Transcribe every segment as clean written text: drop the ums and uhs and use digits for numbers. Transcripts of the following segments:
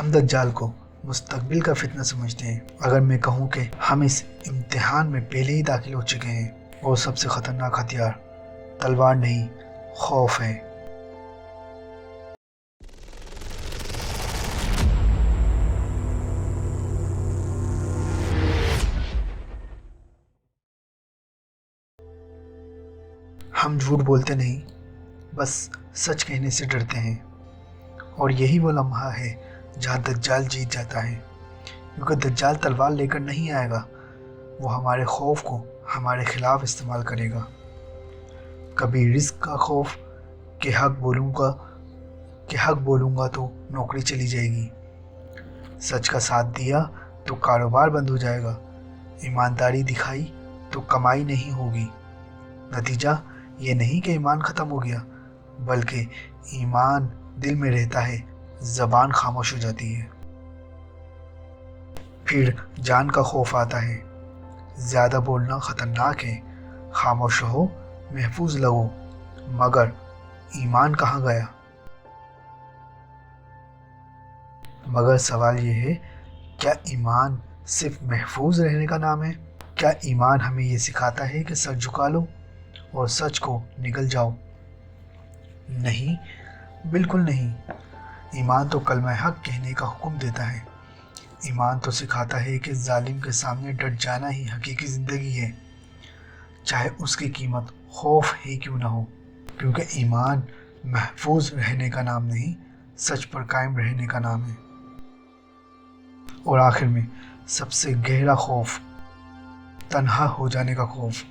ہم دجال کو مستقبل کا فتنہ سمجھتے ہیں۔ اگر میں کہوں کہ ہم اس امتحان میں پہلے ہی داخل ہو چکے ہیں اور سب سے خطرناک ہتھیار تلوار نہیں، خوف ہے۔ ہم جھوٹ بولتے نہیں، بس سچ کہنے سے ڈرتے ہیں، اور یہی وہ لمحہ ہے جہاں دجال جیت جاتا ہے، کیونکہ دجال تلوار لے کر نہیں آئے گا، وہ ہمارے خوف کو ہمارے خلاف استعمال کرے گا۔ کبھی رزق کا خوف کہ حق بولوں گا تو نوکری چلی جائے گی، سچ کا ساتھ دیا تو کاروبار بند ہو جائے گا، ایمانداری دکھائی تو کمائی نہیں ہوگی۔ نتیجہ یہ نہیں کہ ایمان ختم ہو گیا، بلکہ ایمان دل میں رہتا ہے، زبان خاموش ہو جاتی ہے۔ پھر جان کا خوف آتا ہے۔ زیادہ بولنا خطرناک ہے، خاموش رہو، محفوظ لگو، مگر ایمان کہاں گیا؟ مگر سوال یہ ہے، کیا ایمان صرف محفوظ رہنے کا نام ہے؟ کیا ایمان ہمیں یہ سکھاتا ہے کہ سر جھکا لو اور سچ کو نگل جاؤ؟ نہیں، بالکل نہیں۔ ایمان تو کلمہ حق کہنے کا حکم دیتا ہے۔ ایمان تو سکھاتا ہے کہ ظالم کے سامنے ڈٹ جانا ہی حقیقی زندگی ہے، چاہے اس کی قیمت خوف ہی کیوں نہ ہو، کیونکہ ایمان محفوظ رہنے کا نام نہیں، سچ پر قائم رہنے کا نام ہے۔ اور آخر میں سب سے گہرا خوف، تنہا ہو جانے کا خوف۔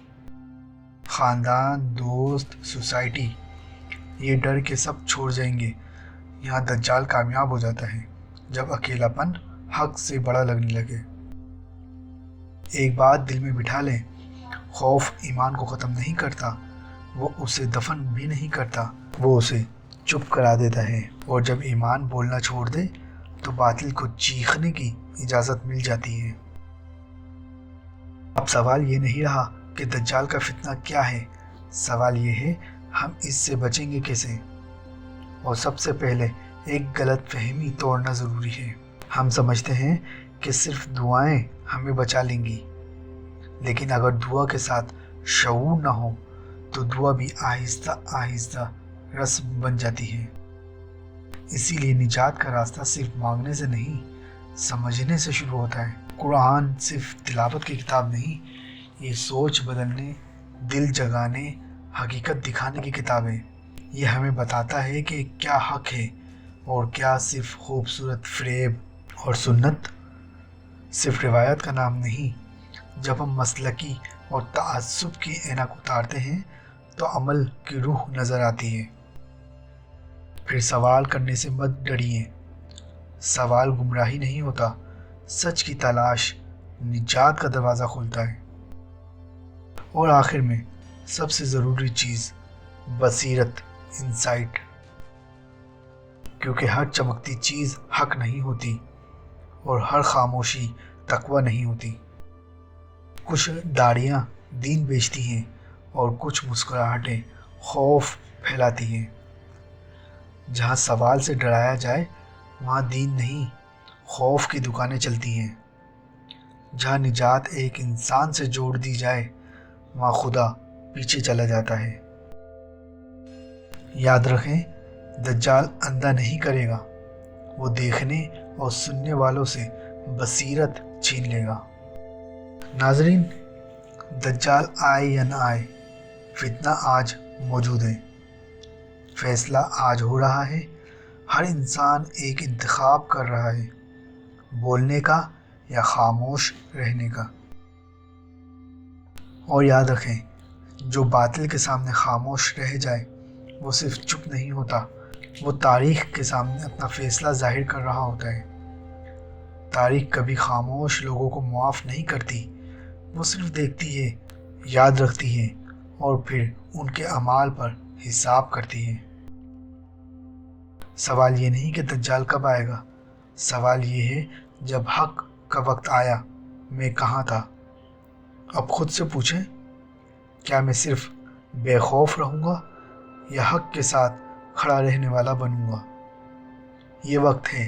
خاندان، دوست، سوسائٹی، یہ ڈر کے سب چھوڑ جائیں گے۔ یہاں دجال کامیاب ہو جاتا ہے، جب اکیلا پن حق سے بڑا لگنے لگے۔ ایک بات دل میں بٹھا لیں، خوف ایمان کو ختم نہیں کرتا، وہ اسے دفن بھی نہیں کرتا، وہ اسے چپ کرا دیتا ہے، اور جب ایمان بولنا چھوڑ دے تو باطل کو چیخنے کی اجازت مل جاتی ہے۔ اب سوال یہ نہیں رہا کہ دجال کا فتنہ کیا ہے، سوال یہ ہے ہم اس سے بچیں گے کیسے؟ اور سب سے پہلے ایک غلط فہمی توڑنا ضروری ہے۔ ہم سمجھتے ہیں کہ صرف دعائیں ہمیں بچا لیں گی، لیکن اگر دعا کے ساتھ شعور نہ ہو تو دعا بھی آہستہ آہستہ رسم بن جاتی ہے۔ اسی لیے نجات کا راستہ صرف مانگنے سے نہیں، سمجھنے سے شروع ہوتا ہے۔ قرآن صرف تلاوت کی کتاب نہیں، یہ سوچ بدلنے، دل جگانے، حقیقت دکھانے کی کتاب ہے۔ یہ ہمیں بتاتا ہے کہ کیا حق ہے اور کیا صرف خوبصورت فریب، اور سنت صرف روایت کا نام نہیں۔ جب ہم مسلکی اور تعصب کی اینک اتارتے ہیں تو عمل کی روح نظر آتی ہے۔ پھر سوال کرنے سے مت ڈریے، سوال گمراہی نہیں ہوتا، سچ کی تلاش نجات کا دروازہ کھولتا ہے۔ اور آخر میں سب سے ضروری چیز، بصیرت، انسائٹ، کیونکہ ہر چمکتی چیز حق نہیں ہوتی اور ہر خاموشی تقوی نہیں ہوتی۔ کچھ داڑیاں دین بیچتی ہیں اور کچھ مسکراہٹیں خوف پھیلاتی ہیں۔ جہاں سوال سے ڈرایا جائے وہاں دین نہیں، خوف کی دکانیں چلتی ہیں۔ جہاں نجات ایک انسان سے جوڑ دی جائے وہاں خدا پیچھے چلا جاتا ہے۔ یاد رکھیں، دجال اندھا نہیں کرے گا، وہ دیکھنے اور سننے والوں سے بصیرت چھین لے گا۔ ناظرین، دجال آئے یا نہ آئے، فتنہ آج موجود ہے، فیصلہ آج ہو رہا ہے۔ ہر انسان ایک انتخاب کر رہا ہے، بولنے کا یا خاموش رہنے کا۔ اور یاد رکھیں، جو باطل کے سامنے خاموش رہ جائے وہ صرف چپ نہیں ہوتا، وہ تاریخ کے سامنے اپنا فیصلہ ظاہر کر رہا ہوتا ہے۔ تاریخ کبھی خاموش لوگوں کو معاف نہیں کرتی، وہ صرف دیکھتی ہے، یاد رکھتی ہے، اور پھر ان کے اعمال پر حساب کرتی ہے۔ سوال یہ نہیں کہ دجال کب آئے گا، سوال یہ ہے جب حق کا وقت آیا میں کہاں تھا؟ اب خود سے پوچھیں، کیا میں صرف بے خوف رہوں گا یا حق کے ساتھ کھڑا رہنے والا بنوں گا؟ یہ وقت ہے